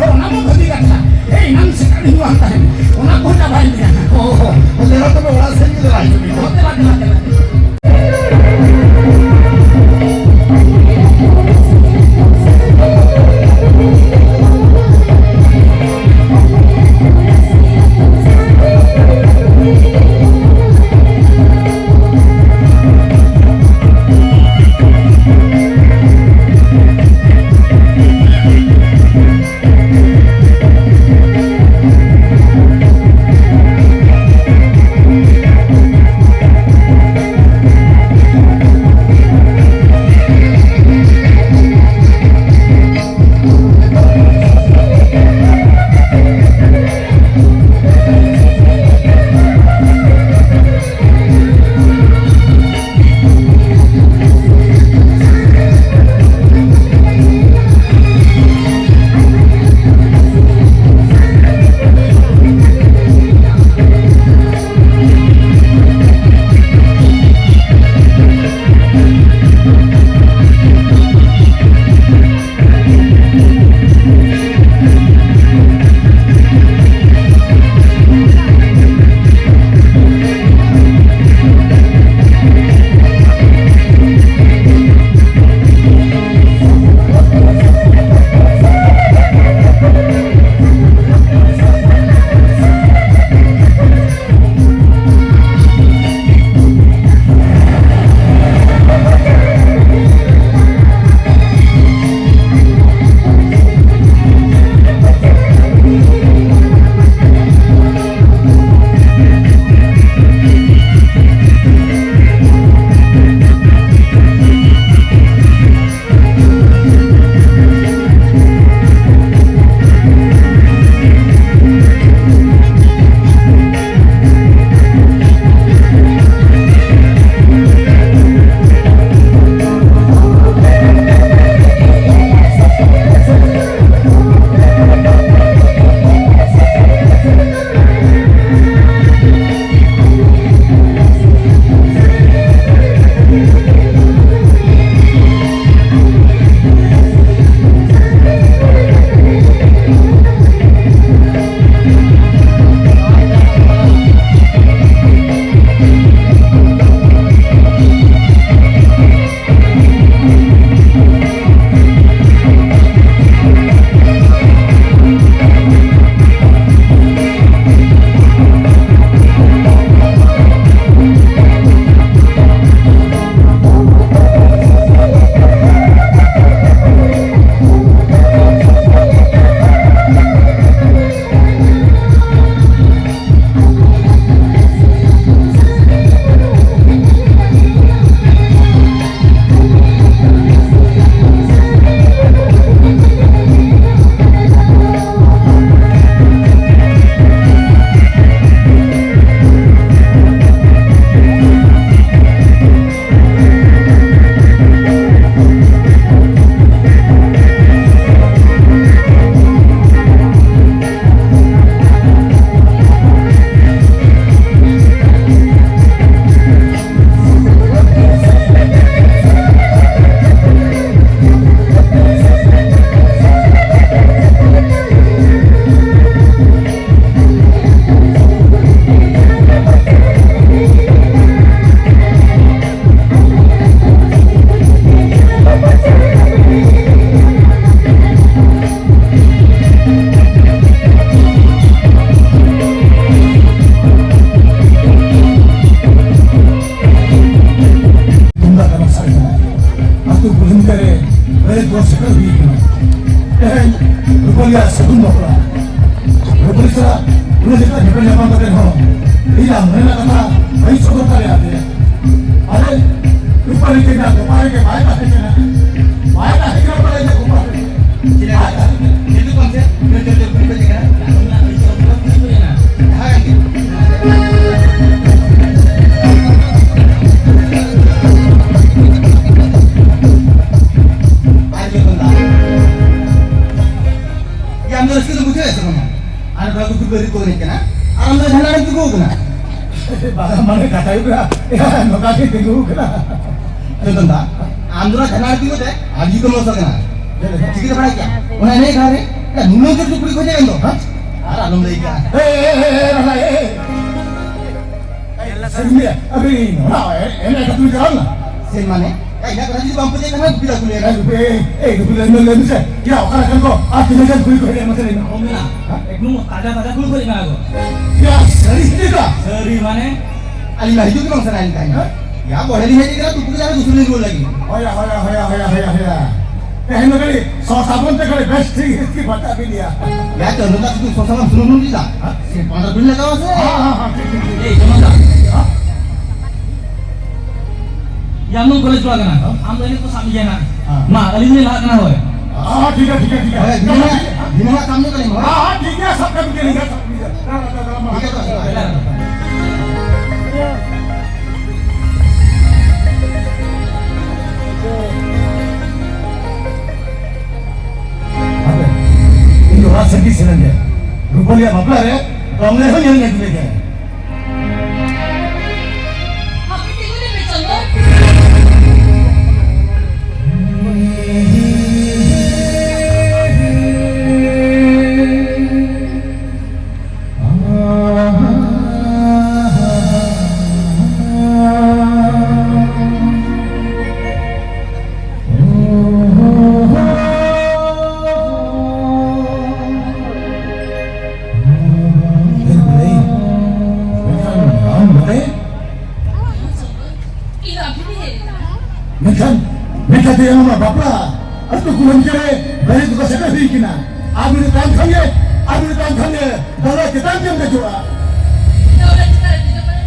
Oh, nama bagi kata. Nang sekali uang tadi. Ona ko na bayi niya. Oh, hotel to wala sengi de bayi. Hotel lagi. Rupalia segundo pula. Rupalia udah kita depannya pantai ho. Hilang, mana kata, bayi sobat kali ada. Ada Rupalia kita kemarin ke baik lah kita. Baik lah kita pada itu kumpulan. Tidak ada. Itu konsep. Itu kita juga. Nah, itu itu ya. Hai. Terus kita butuh ya teman. Anak bagus juga itu nih kena. Anak anak itu juga kena. Bahkan mana kata juga. Ya, makasih itu kena. Itu tentang. Andra anak itu deh. Aji itu masuk kena. Jadi kita berapa? Mana ini kali? nunung ke duplik ko niya kan? Ara nung lagi ka. Rana Sini abis, enak tu jalan lah. Sen mana? Ina ko nanti bampu dia kan bila kuliah kan. Duplik nol bisa. Ya, orang kan kau, aku jangan kulit kulit macam ini. Oh mina, eknum taja kul kul mana go? Ya, serius kita. Seri mana? Ali lah itu memang selain kaya. Ya boleh lihat dia kan duplik jalan dusun dulu lagi. Hoya. Ini kali, sabun tu kali best thing इसकी बता भी दिया. Ya contoh tak itu sosok sunung tidak. Sen pandai dunia kau sih. Eh, jangan dah. Yang mau college juga kan? Ambil ini tu sami jana. Ma, kali ini lah kena hoy. ठीक है. Di mana kamu kali mau? ठीक है, सब कर दिया. Ini orang sedih sebenarnya. Rupanya apa ya? Kamu ni hanya nak juga. Happy tinggal di Mecongo. Ina happy ni. Macam dia nama bapa. Aku kurang kira, beri tu kasih kasih kena. Abu ni tan kanye. Kalau kita jam dah jua. Orang cakap di depan.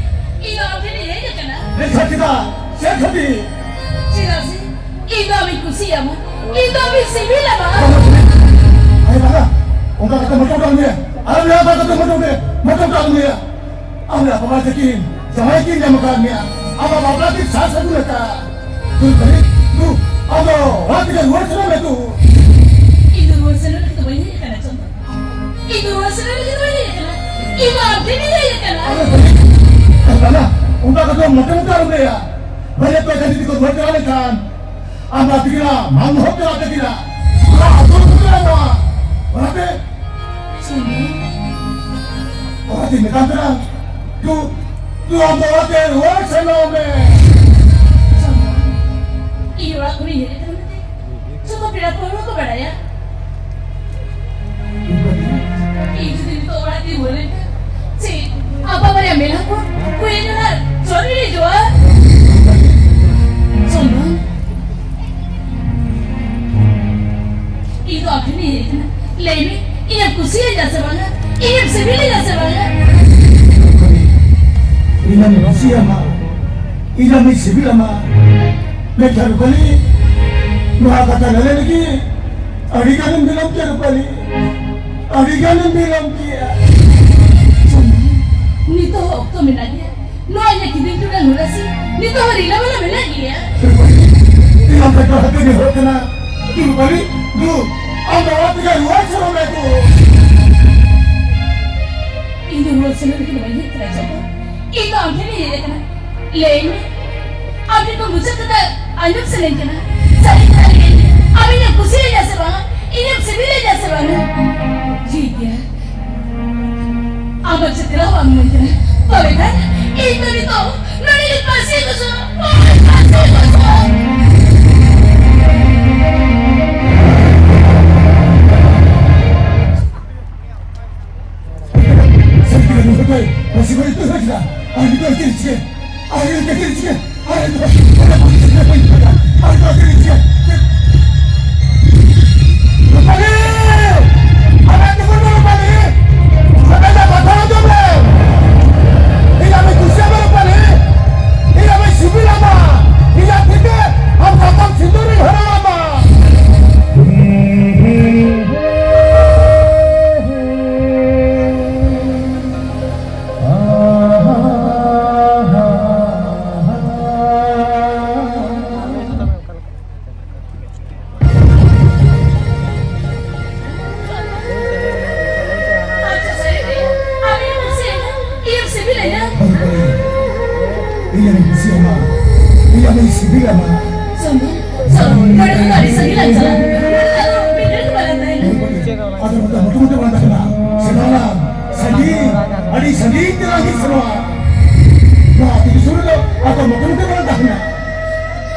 Ina happy ni ya kena. Macam kita, siapa tadi? Cina sih. Ina mikusi ya mu. Ina misibil apa? Ayo mana? Orang kata macam orang ni. Ada apa kata macam orang ni? Ada apa macam kin? Jangan kin yang makan ni. Apa bapa tu sasa tu lekat. Tu tadi tu. Ada orang yang luar sana tu. Itu luar sana kita boleh ya kena contoh. Itu luar sana kita boleh ya kena. Ina happy ni ya kena. Karena orang kata macam orang ni ya. Banyak tu jadi ikut buat jalan kan. Apa kira? Mamu hotel apa kira? Atur kira apa? Berapa? Semua. Orang ini kan terang. Tu ambil hotel luar sana me. Semua. Ina orang kuni ya kena. Cukup berapa orang kau beraya? Itu tu orang di boleh. Si, apa yang mela ko? Kue ni lah. Sorry ni jual. Sombong. Itu apa ni? Lemi, ini kusi aja sebanya. Ini sebil aja sebanya. Ina manusia ma. Ina sivil ma. Macam kali. Nuha kata lagi. Arigan bilang dia kali. Arigan bilang dia. Nito waktu menanya. No hanya kita itu dah mula sih. Nito hari lama lama lagi ya. Ina kata hati ni hotel na. Tu kali. Tu. Ambil hotel luar sana tu. Itu luar sana kita banyak kerja tu. Itu apa ni ya kena? Lemi, apa tu muncul kita anjur selain kena. Saya kali ini. Abi ni kusi aja sebang. Ini sebil aja sebang. Jika apa setelah awak mungkin, boleh kan? Itu nani pasti tu so, pasti tu so. Masih boleh tu saja. Ayo kita sikit. Ada betul-betul mengatakan sekarang Adi sedih lagi semua. Nah, di surga atau betul-betul mengatakan.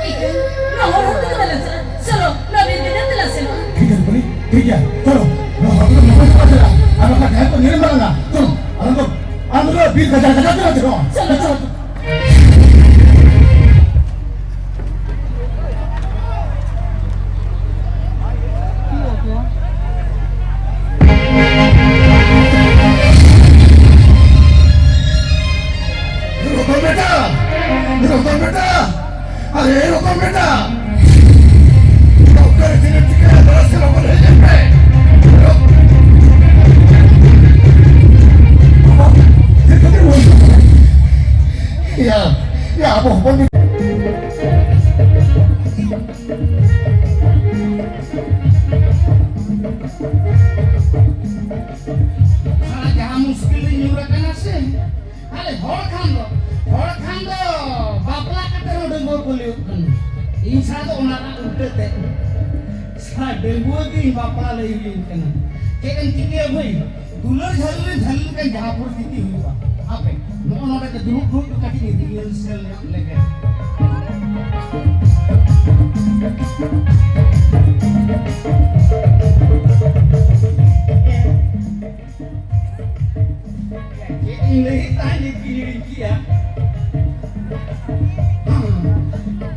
Ikan, nomor itu kemana sih? Solo, nabi tidak telah sih. Tidak beri, tidak. Tolong, nomor itu nomor saja. Apakah kalian pengirim mana? Tolong, anu bil kejar-kejar terus dong. Solo. Ya, bohong. Salah jamu sekali nyuratkan asin. Ale hor khando bapla kata udah mau kuliah. Insya Allah orang udah teh. Saya dewa di bapla lagi kan. Kayak tiga boy. Dulur jalur kan jahapur titi huwa. Apa? Mau orang ke dulu tuh kaki di real sel yang lagi. Ini tadi kiri ya.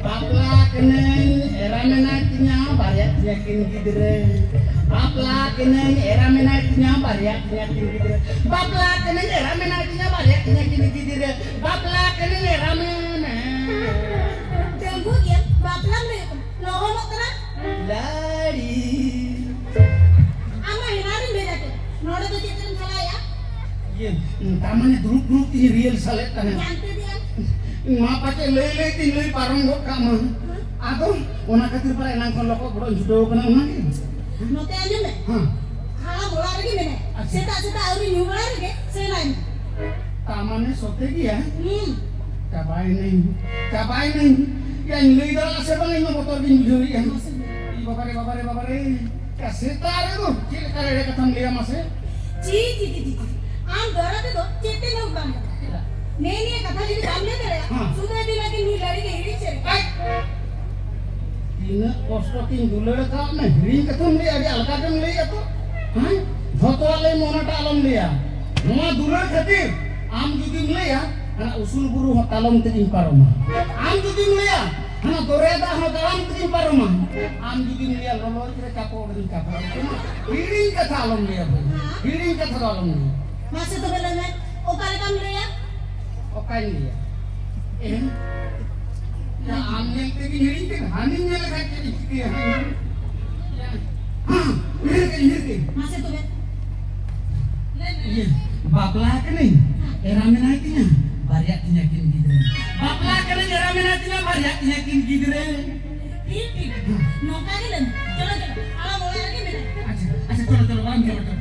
Bapla kenen era menatinya banyak yakin gidre. Bapla kenen era menatinya banyak yakin gidre. Bapla kenen era menatinya banyak yakin gidre. Bapla kenen era Tunggu ya, bapla mereka. Lohonok terang. lari. Ama hinari beda tuh. Noda tuh citerin salah ya. Iya, tamanya dulu ini real salet tanah. Nyantai dia. Ma pakai lele tinggal parang gok kamu. Aku, ona katir para enang kon loko bro judo kena mana? Note aja deh. Hala bola lagi deh. Seta auri nyumbal lagi. Selain. Tamannya sote dia. Kapain nih? Yang lele dah sebang ini motor bin juri ya. Babare. Kasetar itu, cile kare ketemu dia masih. Ci. Am dora tuh cete nggak bang. Nene kata jadi kamnya deh ya. Sudah dilagi nih lari ke ini ceri. Ini kostokin dulu kan, ring ketemu dia di alkadem dia tuh. Foto alai mana tak alam dia. Nama dulu ketir, am juga ya. Anak usul buru hotalom tejing paroma. Am juga ya. Anak doreda hotalam tejing paroma. Am juga ya lolo kira kapol dengan kapol. Ring kata alam dia. Ring kata alam dia. Masih tuh belanya. Okal kamu ya. Okai dia. Ya amnya tegi hiring kan, haningnya lagi jadi dia. Hiring. Masih tuh bet. Iya, bapla kening, era menatinya, bariak tinyakin gidre. Bapla kening era menatinya, bariak tinyakin gidre. Pipi. Nongka gilen. Coba. Ala mulai lagi bet. Asyik tolong bang coba.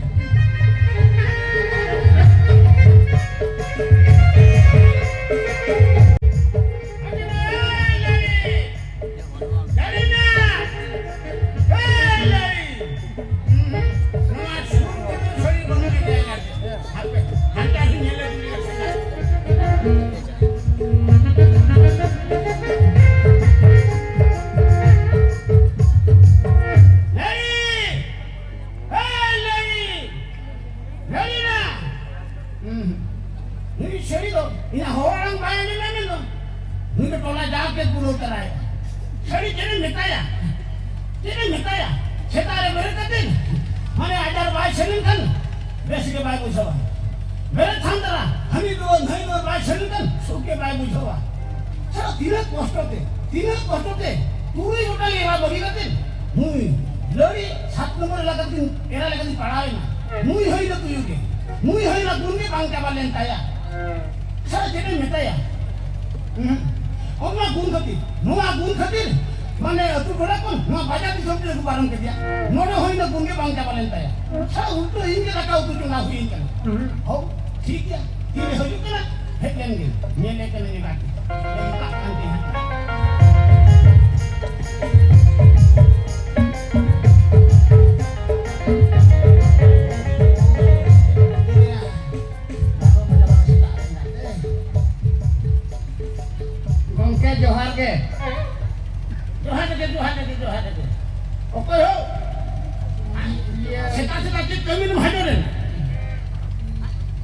kami lu hadir deh.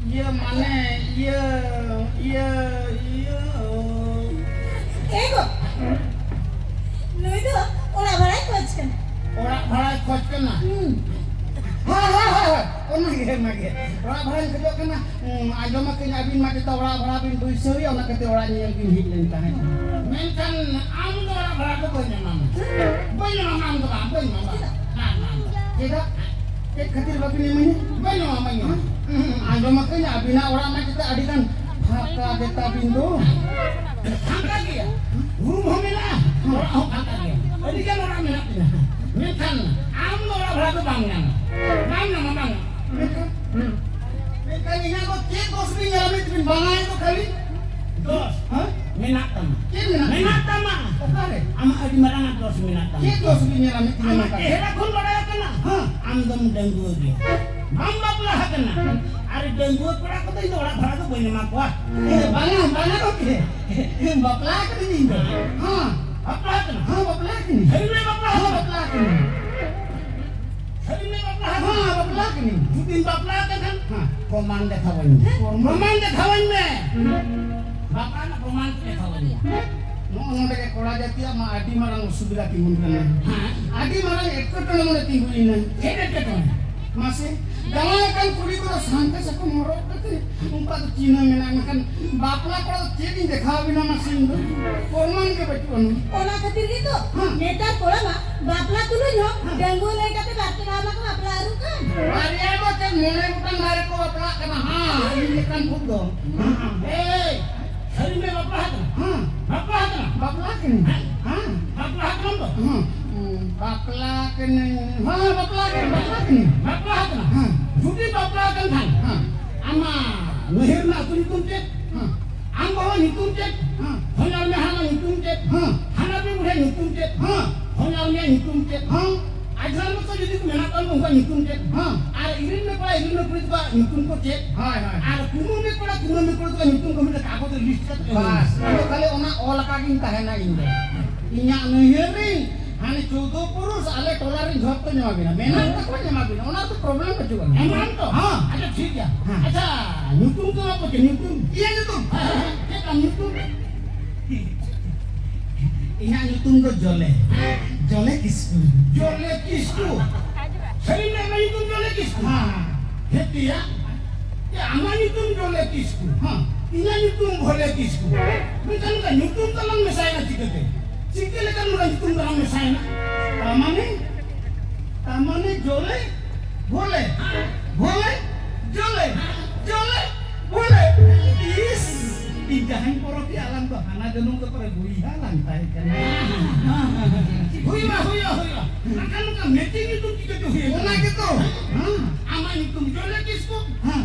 Iya mana? Iya. Ego. Lu itu orang balai coach kan? Orang balai coach kan lah. Ona ge. Orang balai kerja kan lah. Ajo mah kena abin mah kita orang balai tu isuri ona kata orang yang hit lentah. Menkan am tu orang balai tu banyak mama. Banyak mama am tu apa mama? Tidak. Khatir babi ni mana? Banyak mamanya. Ajo mah kena abin orang mah kita adikan haka kita pintu. Haka dia. Rumah mana? Orang haka dia. Jadi kan orang mana? Menkan am tu orang balai tu banyak. Bang. Mekan ini aku cek dos ni nyalamin tin bangai tu kali. Dos, minat tama. Minat tama. Okare. Ama adi marang dos minat tama. Cek dos ni nyalamin tin bangai. Era kun badaya kana. Am dam denggu dia. Mamba pula kana. Ari denggu pura ko tu orang bhara tu boina makwa. Bangai okey. Bapla ka ni. Bapla kana. Bapla ni. Hari bapla kana. Hari ni bapla ni. Jutin bapla kan? Komanda kawan. Komanda kawan me. Bapa na komanda kawan. Noong nagay kola jati ama adi marang sudra timun kan. Adi marang ekor to namone tingguin. Edet kan. Masih jangan kan kuri ko santai sa ko morok kate. Umpat Cina menangkan bapla ko ceding dekhawin masih indo. Korman ke betuan. Ona khatir gitu. Neta kola mah bapla tulu nyo ganggu lagi kate barte nama ka bapla aru kan. Maria mo kan mone bukan mare ko bapla kana. Ini kan pudo. Hey, hari me bapla kan. Bapla kan. Bapla kan. Bapla kan to. Bapla kan. Bapla kan. Judi bapla kan kan. Ama lahirna tu hitung cek. Am bawa hitung cek. Honor me hana hitung cek. Hana be udah hitung cek. Honor me hitung cek. Ajaran mo jadi tu menak kan bukan hitung cek. Ar irin me pula itu hitung ko cek. Ar kuno me pula tu hitung ko me kago tu list kat. Bas. Kalau ona olah kaging tahena indo. Inya ngehiring. Hani 14 पुरुष आले टोलारी झोप तो न्यामा बिना मेना तक को न्यामा बिना ओना तो प्रॉब्लम बचुगा एमान तो अच्छा ठीक है अच्छा न्यूटन तो आप के न्यूटन ये न्यूटन के काम न्यूटन इना न्यूटन को जोले किसको सही में न्यूटन जोले किसको हेती या आमा न्यूटन जोले किसको इना न्यूटन भोले किसको मिसन का न्यूटन तो लंग में Saina चिकते Sikile kan udah hitung dalam mesaina. Tamane jole, boleh, boleh. Is, ijahan poroti alam tuh, anak denung ke perguiha lantai kan. Huya. Akan meeting itu tiga tuh. Boleh gitu. Ama itu jole kisku,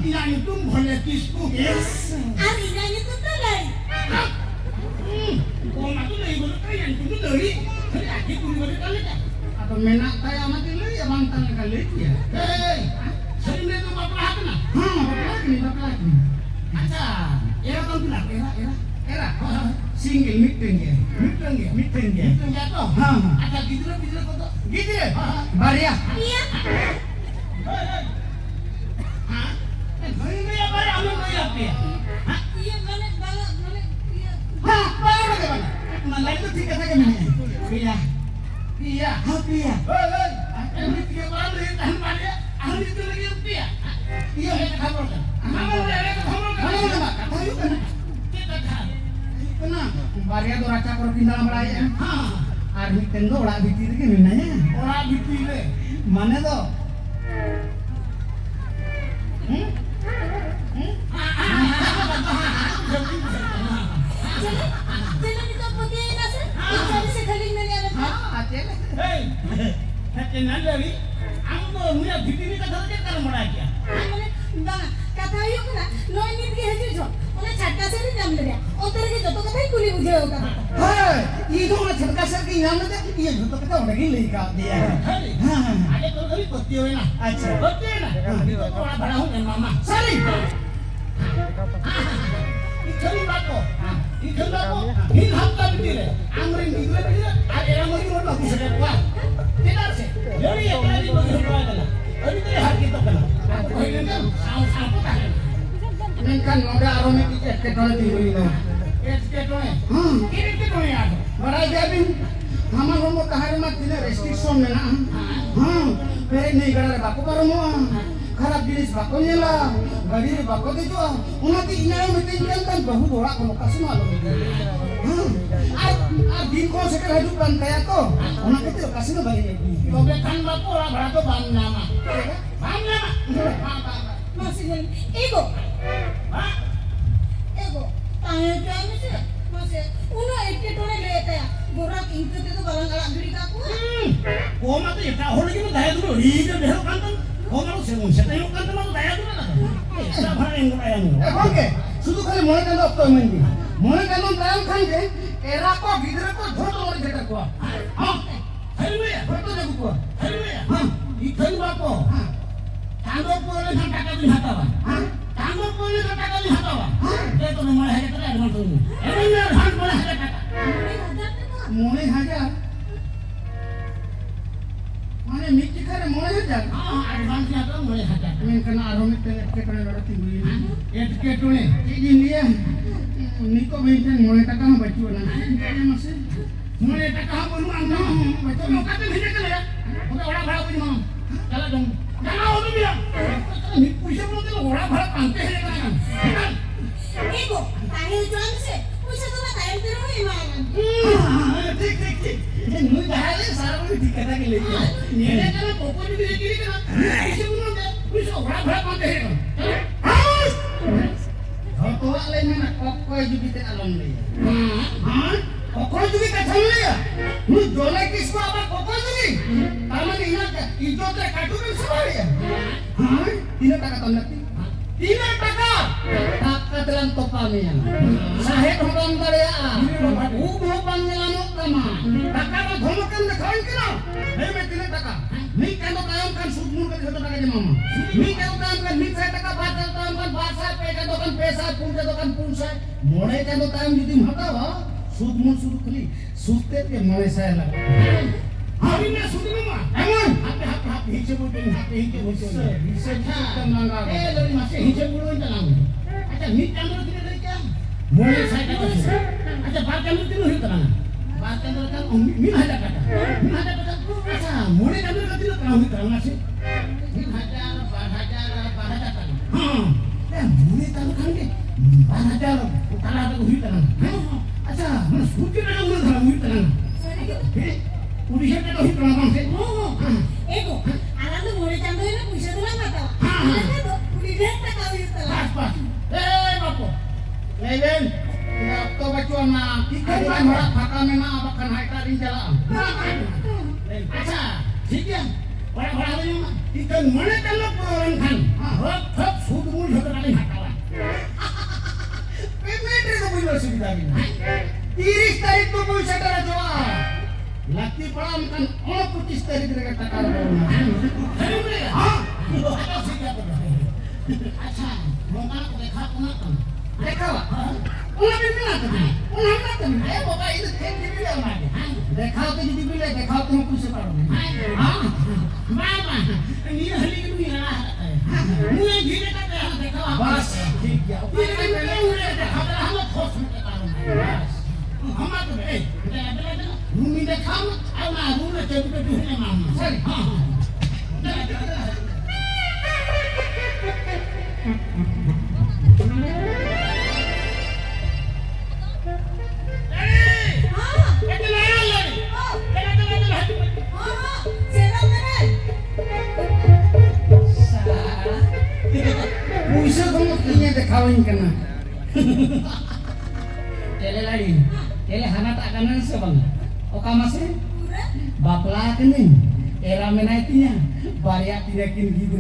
ina itu boleh kisku. Yes. Ari nanya tu tadi. Koma tu lagi boleh kaya yang tu dari aki tu boleh kali kan? Atau menak kaya mati lagi ya mantan kali ya. Hei, sering dia tu bapla kena? Bapla kena. Acha, era kau bilang era. Single meeting ya. Tu. Acha gitu kau tu. Gitu ya. Baria. Iya. Ini apa ya? Anu apa ya? Iya mana. Malay itu tiga saja mana? Iya. Hei. Ini tiga orang dari tahan pada. Ahli itu lagi pia. Iya, kita kabur kan. Mana? Kata yuk kan. Kita kan. Kena. Baria tu raca kor pindah Malaya. Armi tendo orang bitir ke minanya? Orang bitir. Mana tu? Jalan itu putih nasi. Ikan se khaling nani ada. Hei. Kenan dari ambo muya bitir ka thara ke kar mara kya. Amane bang kata yuk na. No ini ke haju jo. Ona chatka se ni jam dia. Otar ke joto kathai kuli bujheo ka. Hei, itu na chatka se ki naam de ye joto kata odagi lei ka dia. Hei. Ade to gari patti hoye na. Acha. Patti na. Itu ora bada hu mama. Sari. Ikhani bako. Hin hamta bitir. Amrin digre bitir. Ada orang lagi orang bagus ada kuat. Tidak sih. Jadi ya kalau di bagian bawah adalah. Ini hari kita kena. Mengkan noda arome tiket ketone timbulina. ketone Hmm. ini ketone ada Barai jabin. Hama romo tahari mat tina restriction mena. Pere ni gara bako paro mo. Kharap jinis bako nyela. Gadi bako de jo. Unati ina metin kan bahu dora kono kasma lo. Din ko sekal hidupan kaya ko. Una kecil kasino bagi ni. tobe kan bapo lah berato bang nama masih nih ego Hah? ego tanya kami sih masih uno itu tuh lete ya borak itu tuh kalau nggak diri kaku Koma tuh ya tahu lagi tuh daya dulu liga deh kan Koma tuh semu saya kan tuh tuh daya dulu kan siapa yang ngurang Oke. Sudu kali mulai kan dokter mendi. Mulai kan tayan kan je. Era ko gidra ko jhoto ori jeta ko. Haleluya Betul ya gua. haleluya ikan bapo tanggo pole kan kata di hatawa tanggo pole kan kata di hatawa dia tuh mulai hari tadi ada tuh emangnya harus mulai hari kata Mulai hajar. Mana miti kare mulai hajar. advance-nya tuh mulai hari Men kana arome tene ketone lora timbulina. ketone Ini dia. Niko maintain mulai taka ma bacu na. Ini masih. mulai tak kamu lu angkat betul mau kata hanya kan ya udah orang berapa punya mama jalan dong jangan mau tuh bilang ini puisi belum tuh orang berapa pantai hanya kan ego tanya jualan sih bisa tuh lah tanya terus gimana tik Ini mu jahale sarang dikata ke lagi. ini kan pokoknya di kiri kan puisi belum tuh puisi orang berapa pantai hanya Jhoto lain mana kokoi jubite alam le. Kokoi juga kacang le ya. Lu jolai kisku apa kokoi juga. Taman ina ijo te katurin semua ya. Ina taka tandati. Ina taka. Taka telan topamnya. Sahet hokam karya. Ubo pangelanok kama. Taka ba dhomakan dekhain kena. Hei tina taka. Mi kando kayam kan sudmun ka dhoto taka je mama. Mi kando kayam kan mi saya taka batal kayam kan basa pe kando kan pesa punja kan punsa. Mone kando kayam judi hatawa. Sudmun sudu kali. Sudte ke mone saya laga. hari ini sudah mama Emang hati hijau bukan hati hijau bukan bisa kita melanggar. dari masih hijau bulu jalan aja mit kamera tidak dari jam mulai saya kata aja bar kamera tidak dari tangan bar kamera kan min ada kata aja mulai kamera tidak tahu tangan sih min hajar bar hajar kan mulai tahu kan deh bar hajar utara ada uhi tangan aja mana suci ada uhi tangan udah siapa tahu uhi tangan sih ego alam tuh mulai contohnya bisa tuh lah nggak tahu tuh udah dia tak tahu itu lah pas bapo Leben, tidak tahu bacuan na. Ikan kan berat pakai na abakan hai tadi jalan. aja siapa orang-orang ini mah ikan mana kalau orang kan hop sudah mulai sudah kali hakalan Pemedri tu punya sudah ini. Iris dari tubuh saudara Jawa. Laki peram kan oh putis dari mereka takar bawah. hari ini ada siapa aja mau kan mereka kan Mereka lah. Ulah bimbingan tu. Ulah nak tu. bapak itu kan dibilang lagi Dekau tu jadi bila dekau tu aku separuh. mama ini hari ini lah mulai gini kan mereka Bas, tiga. ini kan udah ada hamba kos mereka hamba tuh Bumi dah kamu, awak rumah jadi betul mama. Sorry. Puisa kamu kini dekawin kena. Tele lain. Tele hana tak kanan sebang. Oka masih bapla kening era menaitinya bariak tidak kin gitu